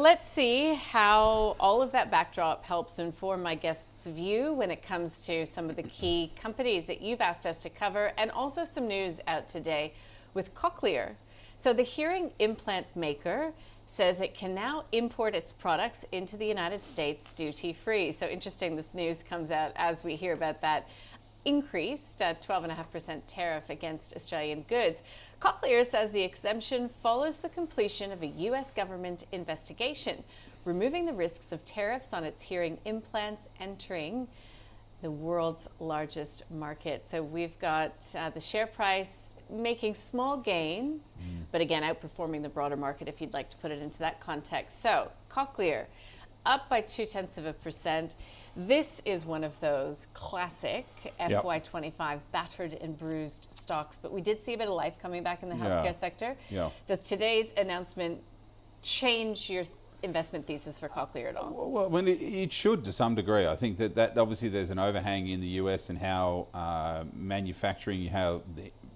let's see how all of that backdrop helps inform my guest's view when it comes to some of the key companies that you've asked us to cover, and also some news out today with Cochlear. So the hearing implant maker says it can now import its products into the United States duty-free. So interesting, this news comes out as we hear about that increased 12.5% tariff against Australian goods. Cochlear says the exemption follows the completion of a US government investigation, removing the risks of tariffs on its hearing implants entering the world's largest market. So we've got the share price making small gains, but again, outperforming the broader market, if you'd like to put it into that context. So Cochlear up by 0.2%. This is one of those classic FY25 battered and bruised stocks, but we did see a bit of life coming back in the healthcare sector. Does today's announcement change your investment thesis for Cochlear at all? Well, I mean, it should to some degree. I think that obviously there's an overhang in the US and how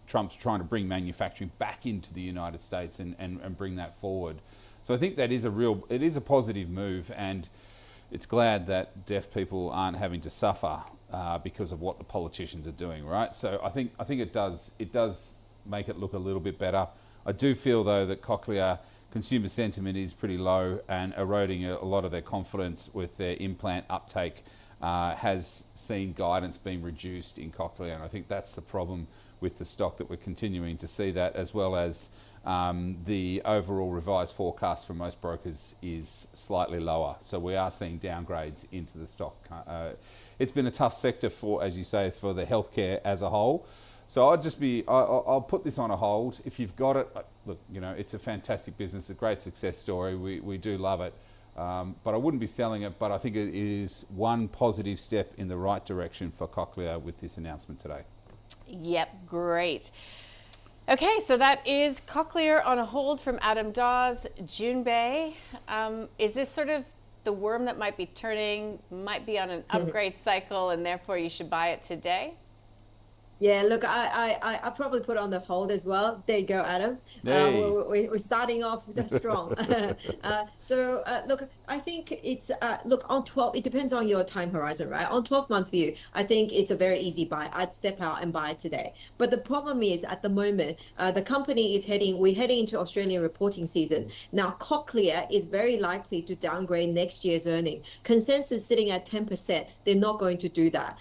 Trump's trying to bring manufacturing back into the United States and bring that forward. So I think that is a positive move, and it's glad that deaf people aren't having to suffer because of what the politicians are doing, right? So I think it does make it look a little bit better. I do feel though that Cochlear consumer sentiment is pretty low and eroding a lot of their confidence with their implant uptake has seen guidance being reduced in Cochlear, and I think that's the problem with the stock, that we're continuing to see that, as well as the overall revised forecast for most brokers is slightly lower. So we are seeing downgrades into the stock. It's been a tough sector for, as you say, for the healthcare as a whole. So I'll put this on a hold. If you've got it, look, it's a fantastic business, a great success story. We do love it. But I wouldn't be selling it, but I think it is one positive step in the right direction for Cochlear with this announcement today. Yep, great. Okay, so that is Cochlear on a hold from Adam Dawes. Jun Bei, is this sort of the worm that might be turning, might be on an upgrade cycle, and therefore you should buy it today? Yeah, look, I probably put it on the hold as well. There you go, Adam. Hey. We're starting off strong. Look, I think it's, look, on 12, it depends on your time horizon, right? On 12-month view, I think it's a very easy buy. I'd step out and buy it today. But the problem is, at the moment, the company is we're heading into Australian reporting season. Now, Cochlear is very likely to downgrade next year's earning. Consensus sitting at 10%. They're not going to do that.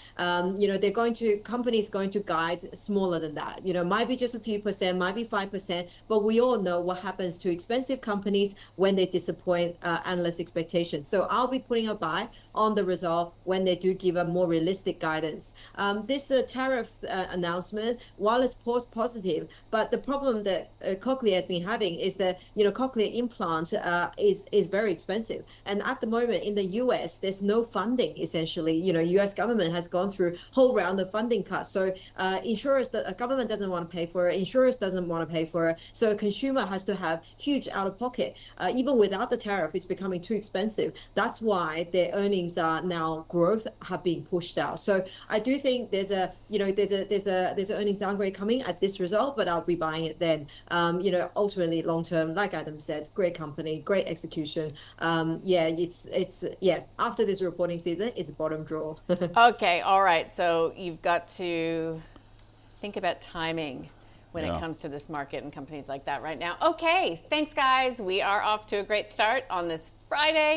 Company's going to guide smaller than that. Might be just a few percent, might be 5%, but we all know what happens to expensive companies when they disappoint analyst expectations. So I'll be putting a buy on the result when they do give a more realistic guidance. This tariff announcement, while it's positive, but the problem that Cochlear has been having is that cochlear implant is very expensive, and at the moment in the US there's no funding. Essentially, US government has gone through a whole round of funding cuts. So insurers, the government doesn't want to pay for it, insurers doesn't want to pay for it, so a consumer has to have huge out of pocket. Even without the tariff, it's becoming too expensive. That's why their earnings are now growth have been pushed out. So I do think there's an earnings downgrade coming at this result, but I'll be buying it then. Ultimately long term, like Adam said, great company, great execution. After this reporting season, it's bottom drawer. Okay, all right. So you've got to think about timing when it comes to this market and companies like that right now. Okay, thanks guys. We are off to a great start on this Friday.